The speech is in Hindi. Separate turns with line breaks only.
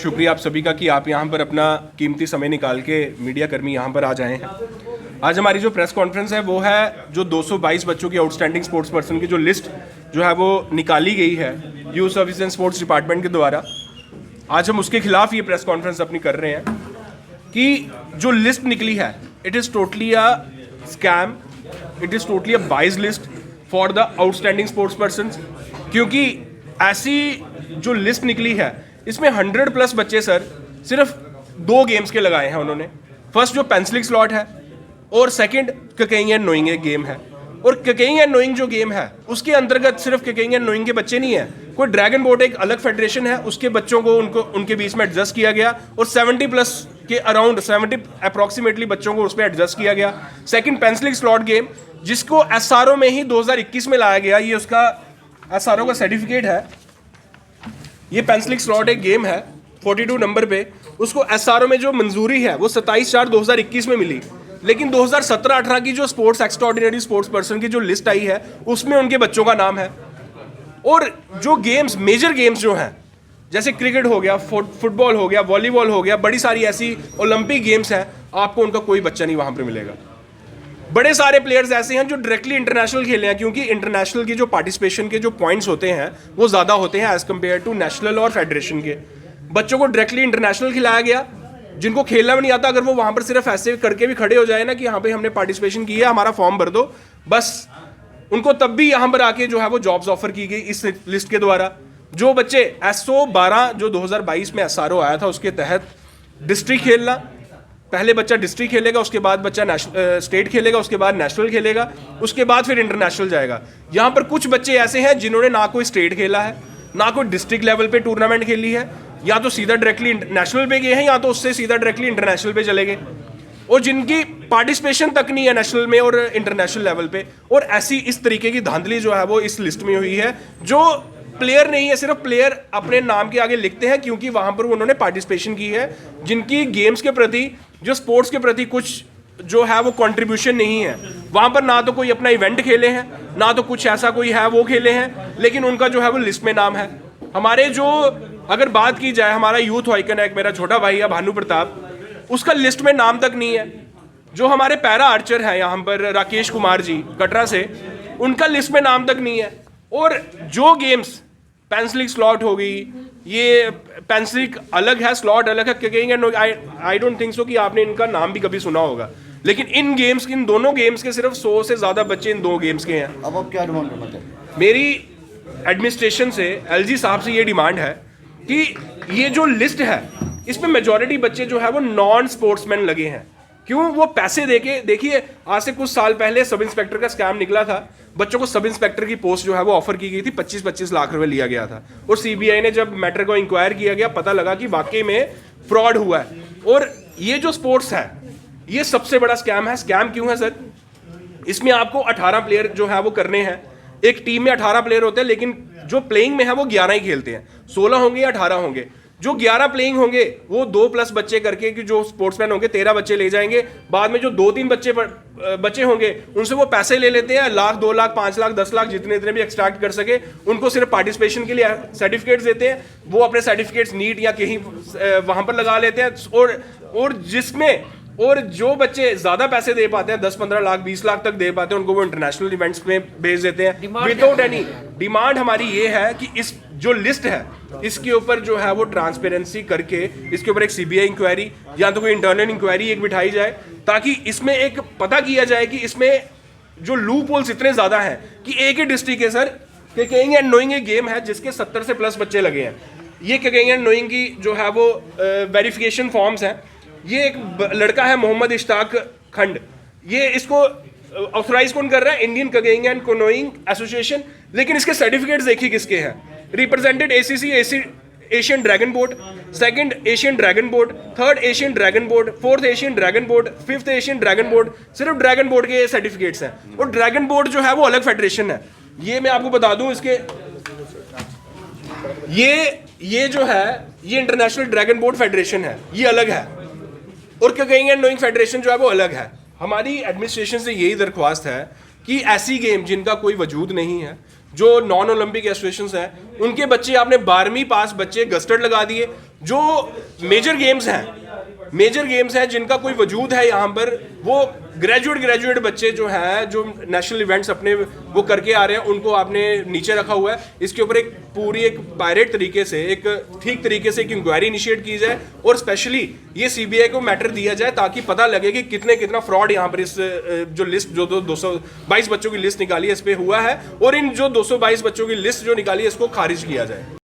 शुक्रिया आप सभी का कि आप यहाँ पर अपना कीमती समय निकाल के मीडिया कर्मी यहाँ पर आ जाए हैं। आज हमारी जो प्रेस कॉन्फ्रेंस है वो है जो 222 बच्चों की आउटस्टैंडिंग स्पोर्ट्स पर्सन की जो लिस्ट जो है वो निकाली गई है youth service and sports department के द्वारा। आज हम उसके खिलाफ ये प्रेस कॉन्फ्रेंस अपनी कर रहे हैं कि जो लिस्ट निकली है it is totally a scam, it is totally a biased list for the outstanding sports person. क्योंकि ऐसी जो लिस्ट निकली है इसमें 100+ बच्चे सर सिर्फ 2 गेम्स के लगाए हैं उन्होंने। फर्स्ट जो पेंसिलिक स्लॉट है और सेकंड ककेइंग एंड नोइंग एक गेम है। और ककेइंग एंड नोइंग जो गेम है उसके अंतर्गत सिर्फ ककेइंग एंड नोइंग के बच्चे नहीं है, कोई ड्रैगन बोट एक अलग फेडरेशन है उसके बच्चों को उनके बीच में एडजस्ट किया गया और 70+ के अराउंड 70 अप्रॉक्सीमेटली बच्चों को उस पर एडजस्ट किया गया। सेकंड पेंसिलिक स्लॉट गेम जिसको एसआरओ में ही 2021 में लाया गया, ये उसका एसआरओ का सर्टिफिकेट है। ये पेंसिलिक स्लॉट एक गेम है 42 नंबर पे, उसको एसआरओ में जो मंजूरी है वो 27/4/2021 में मिली, लेकिन 2017-18 की जो स्पोर्ट्स एक्स्ट्राऑर्डिनरी स्पोर्ट्स पर्सन की जो लिस्ट आई है उसमें उनके बच्चों का नाम है। और जो गेम्स मेजर गेम्स जो हैं जैसे क्रिकेट हो गया, फुटबॉल हो गया, वॉलीबॉल हो गया, बड़ी सारी ऐसी ओलंपिक गेम्स हैं, आपको उनका कोई बच्चा नहीं वहाँ पर मिलेगा। बड़े सारे प्लेयर्स ऐसे हैं जो डायरेक्टली इंटरनेशनल खेले हैं, क्योंकि इंटरनेशनल की जो पार्टिसिपेशन के जो पॉइंट्स होते हैं वो ज़्यादा होते हैं एज़ कम्पेयर टू नेशनल और फेडरेशन के। बच्चों को डायरेक्टली इंटरनेशनल खिलाया गया, जिनको खेलना भी नहीं आता, अगर वो वहाँ पर सिर्फ ऐसे करके भी खड़े हो जाए ना कि यहाँ पे हमने पार्टिसिपेशन की है, हमारा फॉर्म भर दो, बस उनको तब भी यहाँ पर आके जो है वो जॉब्स ऑफर की गई इस लिस्ट के द्वारा। जो बच्चे एसओ 12 जो 2022 में एसआरओ आया था उसके तहत डिस्ट्रिक्ट खेलना, पहले बच्चा डिस्ट्रिक्ट खेलेगा, उसके बाद बच्चा स्टेट खेलेगा, उसके बाद नेशनल खेलेगा, उसके बाद फिर इंटरनेशनल जाएगा। यहाँ पर कुछ बच्चे ऐसे हैं जिन्होंने ना कोई स्टेट खेला है, ना कोई डिस्ट्रिक्ट लेवल पे टूर्नामेंट खेली है, या तो सीधा डायरेक्टली नेशनल पे गए हैं या तो उससे सीधा डायरेक्टली इंटरनेशनल पे चले गए, और जिनकी पार्टिसिपेशन तक नहीं है नेशनल में और इंटरनेशनल लेवल पे। और ऐसी इस तरीके की धांधली जो है वो इस लिस्ट में हुई है। जो प्लेयर नहीं है, सिर्फ प्लेयर अपने नाम के आगे लिखते हैं क्योंकि वहां पर उन्होंने पार्टिसिपेशन की है, जिनकी गेम्स के प्रति जो स्पोर्ट्स के प्रति कुछ जो है वो कंट्रीब्यूशन नहीं है। वहां पर ना तो कोई अपना इवेंट खेले हैं, ना तो कुछ ऐसा कोई है वो खेले हैं, लेकिन उनका जो है वो लिस्ट में नाम है। हमारे जो अगर बात की जाए, हमारा यूथ आइकन है, एक मेरा छोटा भाई है भानु प्रताप, उसका लिस्ट में नाम तक नहीं है। जो हमारे पैरा आर्चर है यहाँ पर राकेश कुमार जी कटरा से, उनका लिस्ट में नाम तक नहीं है। और जो गेम्स पेंसिलिक स्लॉट हो गई, ये पेंसिलिक अलग है, स्लॉट अलग है, कहेंगे आई डोंट थिंक सो कि आपने इनका नाम भी कभी सुना होगा, लेकिन इन गेम्स, इन दोनों गेम्स के सिर्फ 100 से ज़्यादा बच्चे इन 2 गेम्स के हैं।
अब आप क्या डिमांड करना चाहते हैं?
मेरी एडमिनिस्ट्रेशन से, एलजी साहब से ये डिमांड है कि ये जो लिस्ट है इसमें मेजॉरिटी बच्चे जो है वो नॉन स्पोर्ट्समैन लगे हैं। क्यों? वो पैसे देके, देखिए आज से कुछ साल पहले सब इंस्पेक्टर का स्कैम निकला था, बच्चों को सब इंस्पेक्टर की पोस्ट जो है वो ऑफर की गई थी, 25-25 लाख रुपए लिया गया था। और सीबीआई ने जब मैटर को इंक्वायर किया गया, पता लगा कि वाकई में फ्रॉड हुआ है। और ये जो स्पोर्ट्स है ये सबसे बड़ा स्कैम है। स्कैम क्यों है सर? इसमें आपको 18 प्लेयर जो है वो करने हैं, एक टीम में 18 प्लेयर होते हैं, लेकिन जो प्लेइंग में है वो 11 ही खेलते हैं। 16 होंगे या 18 होंगे। जो 11 प्लेइंग होंगे वो 2+ बच्चे करके, कि जो स्पोर्ट्समैन होंगे 13 बच्चे ले जाएंगे। बाद में जो 2-3 बच्चे होंगे उनसे वो पैसे ले लेते हैं, 1 लाख, 2 लाख, 5 लाख, 10 लाख, जितने भी एक्सट्रैक्ट कर सके। उनको सिर्फ पार्टिसिपेशन के लिए सर्टिफिकेट्स देते हैं, वो अपने सर्टिफिकेट्स नीट या कहीं वहां पर लगा लेते हैं। और जो बच्चे ज्यादा पैसे दे पाते हैं, 10-15 लाख, 20 लाख तक दे पाते हैं, उनको वो इंटरनेशनल इवेंट्स में भेज देते हैं विदाउट एनी डिमांड। हमारी ये है कि इस जो लिस्ट है इसके ऊपर जो है वो ट्रांसपेरेंसी करके इसके ऊपर एक सीबीआई इंक्वायरी या तो कोई इंटरनल इंक्वायरी एक बिठाई जाए, ताकि इसमें एक पता किया जाए कि इसमें जो लूप होल्स इतने ज्यादा हैं कि एक ही डिस्ट्रिक्ट है सर, ककेइंग एंड नोइंग एक गेम है जिसके 70 से प्लस बच्चे लगे हैं। ये ककेइंग एंड नोइंग की जो है वो वेरिफिकेशन फॉर्म्स हैं। ये एक लड़का है मोहम्मद इश्ताक खंड, ये इसको ऑथराइज कौन कर रहा है? Indian kayaking and canoeing association. लेकिन इसके सर्टिफिकेट्स देखिए किसके हैं। Represented ACC Asian dragon boat, second Asian dragon boat, third Asian dragon boat, fourth Asian dragon boat, fifth Asian dragon boat. सिर्फ ड्रैगन बोट के सर्टिफिकेट्स हैं। और ड्रैगन बोट जो है वो अलग फेडरेशन है। ये मैं आपको बता दूं, इसके ये जो है ये इंटरनेशनल ड्रैगन बोट फेडरेशन है, ये अलग है। और ककेइंग एंड नोइंग फेडरेशन जो है वो अलग है। हमारी एडमिनिस्ट्रेशन से यही दरख्वास्त है कि ऐसी गेम जिनका कोई वजूद नहीं है, जो नॉन ओलंपिक एसोसिएशंस हैं, उनके बच्चे, आपने 12वीं पास बच्चे गस्टर्ड लगा दिए, जो मेजर गेम्स हैं जिनका कोई वजूद है यहाँ पर, वो ग्रेजुएट बच्चे जो हैं, जो नेशनल इवेंट्स अपने वो करके आ रहे हैं, उनको आपने नीचे रखा हुआ है। इसके ऊपर एक पूरी एक पायरेट तरीके से, एक ठीक तरीके से एक इंक्वायरी इनिशिएट की जाए और स्पेशली ये सीबीआई को मैटर दिया जाए ताकि पता लगे कि कितना फ्रॉड यहाँ पर इस जो लिस्ट जो 222 बच्चों की लिस्ट निकाली है इस पर हुआ है, और इन जो 222 बच्चों की लिस्ट जो निकाली है इसको खारिज किया जाए।